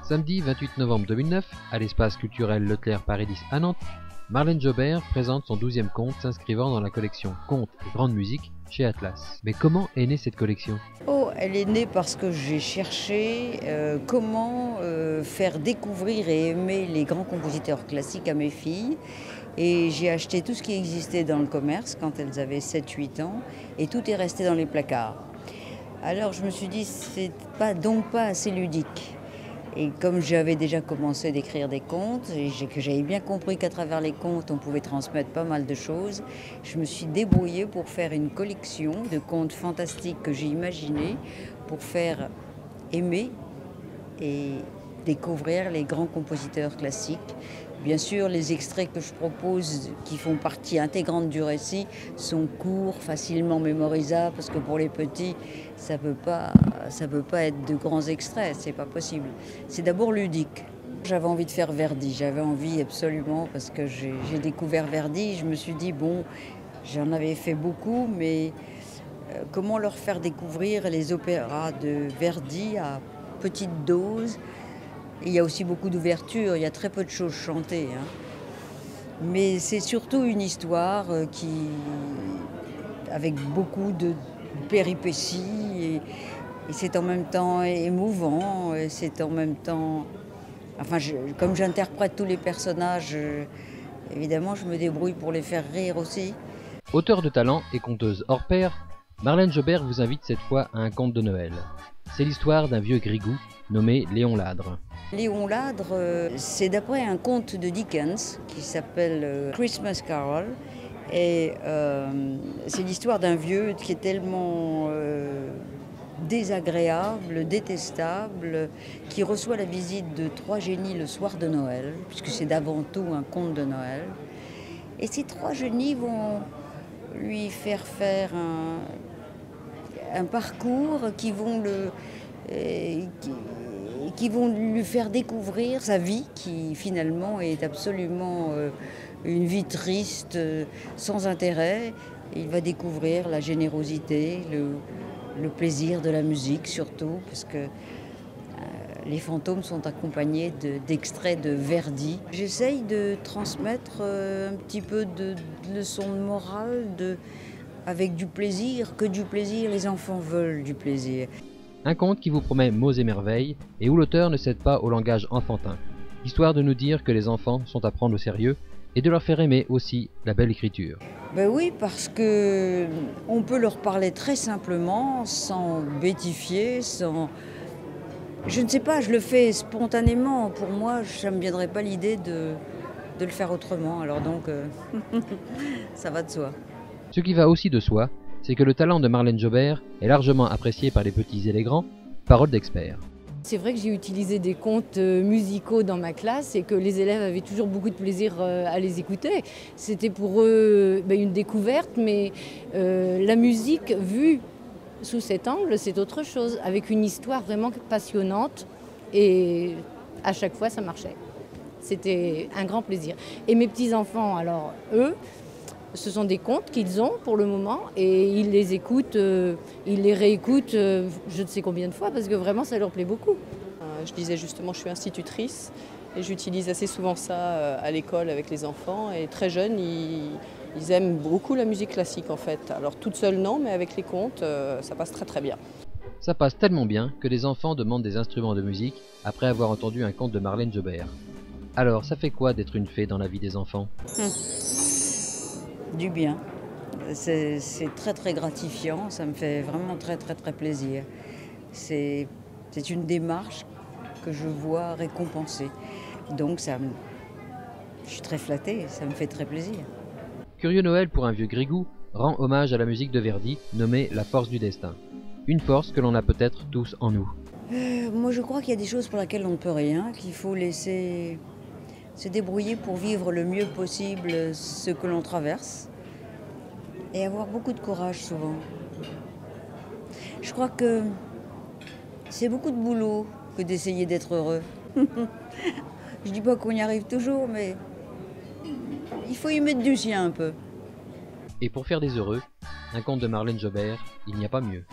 Samedi 28 novembre 2009, à l'espace culturel Leclerc Paradis à Nantes, Marlène Jobert présente son 12e conte s'inscrivant dans la collection Contes et Grande Musique chez Atlas. Mais comment est née cette collection? Oh, elle est née parce que j'ai cherché comment faire découvrir et aimer les grands compositeurs classiques à mes filles. Et j'ai acheté tout ce qui existait dans le commerce quand elles avaient 7-8 ans et tout est resté dans les placards. Alors je me suis dit, c'est donc pas assez ludique. Et comme j'avais déjà commencé d'écrire des contes et que j'avais bien compris qu'à travers les contes on pouvait transmettre pas mal de choses, je me suis débrouillée pour faire une collection de contes fantastiques que j'ai imaginés pour faire aimer et découvrir les grands compositeurs classiques. Bien sûr, les extraits que je propose, qui font partie intégrante du récit, sont courts, facilement mémorisables, parce que pour les petits, ça peut pas être de grands extraits, c'est pas possible. C'est d'abord ludique. J'avais envie de faire Verdi, j'avais envie absolument, parce que j'ai découvert Verdi, je me suis dit, bon, j'en avais fait beaucoup, mais comment leur faire découvrir les opéras de Verdi à petite dose? Il y a aussi beaucoup d'ouverture, il y a très peu de choses chantées. Mais c'est surtout une histoire avec beaucoup de péripéties et c'est en même temps émouvant, et c'est en même temps... Enfin, comme j'interprète tous les personnages, évidemment, je me débrouille pour les faire rire aussi. Auteure de talent et conteuse hors pair, Marlène Jobert vous invite cette fois à un conte de Noël. C'est l'histoire d'un vieux grigou nommé Léon Ladre. Léon Ladre, c'est d'après un conte de Dickens qui s'appelle Christmas Carol. Et c'est l'histoire d'un vieux qui est tellement désagréable, détestable, qui reçoit la visite de 3 génies le soir de Noël, puisque c'est d'avant tout un conte de Noël. Et ces 3 génies vont lui faire un parcours qui vont lui faire découvrir sa vie qui finalement est absolument une vie triste, sans intérêt. Il va découvrir la générosité, le plaisir de la musique surtout, parce que les fantômes sont accompagnés d'extraits de Verdi. J'essaye de transmettre un petit peu de leçons de morale, avec du plaisir, que du plaisir, les enfants veulent du plaisir. Un conte qui vous promet mots et merveilles et où l'auteur ne cède pas au langage enfantin, histoire de nous dire que les enfants sont à prendre au sérieux et de leur faire aimer aussi la belle écriture. Ben oui, parce que on peut leur parler très simplement, sans bêtifier, sans... Je ne sais pas, je le fais spontanément. Pour moi, ça ne me viendrait pas l'idée de le faire autrement. Alors donc, ça va de soi. Ce qui va aussi de soi, c'est que le talent de Marlène Jobert est largement apprécié par les petits et les grands, parole d'expert. C'est vrai que j'ai utilisé des contes musicaux dans ma classe et que les élèves avaient toujours beaucoup de plaisir à les écouter. C'était pour eux une découverte, mais la musique vue sous cet angle, c'est autre chose, avec une histoire vraiment passionnante et à chaque fois ça marchait. C'était un grand plaisir. Et mes petits-enfants, alors eux, ce sont des contes qu'ils ont pour le moment et ils les écoutent, ils les réécoutent je ne sais combien de fois parce que vraiment ça leur plaît beaucoup. Je disais justement, je suis institutrice et j'utilise assez souvent ça à l'école avec les enfants et très jeunes, ils aiment beaucoup la musique classique en fait. Alors toute seule non, mais avec les contes, ça passe très très bien. Ça passe tellement bien que les enfants demandent des instruments de musique après avoir entendu un conte de Marlène Jobert. Alors, ça fait quoi d'être une fée dans la vie des enfants ? Du bien. C'est très très gratifiant, ça me fait vraiment très très très plaisir. C'est une démarche que je vois récompensée. Donc je suis très flattée, ça me fait très plaisir. Curieux Noël pour un vieux grigou rend hommage à la musique de Verdi, nommée La force du destin. Une force que l'on a peut-être tous en nous. Moi je crois qu'il y a des choses pour lesquelles on ne peut rien, qu'il faut laisser se débrouiller pour vivre le mieux possible ce que l'on traverse et avoir beaucoup de courage souvent. Je crois que c'est beaucoup de boulot que d'essayer d'être heureux. Je dis pas qu'on y arrive toujours, mais il faut y mettre du sien un peu. Et pour faire des heureux, un conte de Marlène Jobert, il n'y a pas mieux.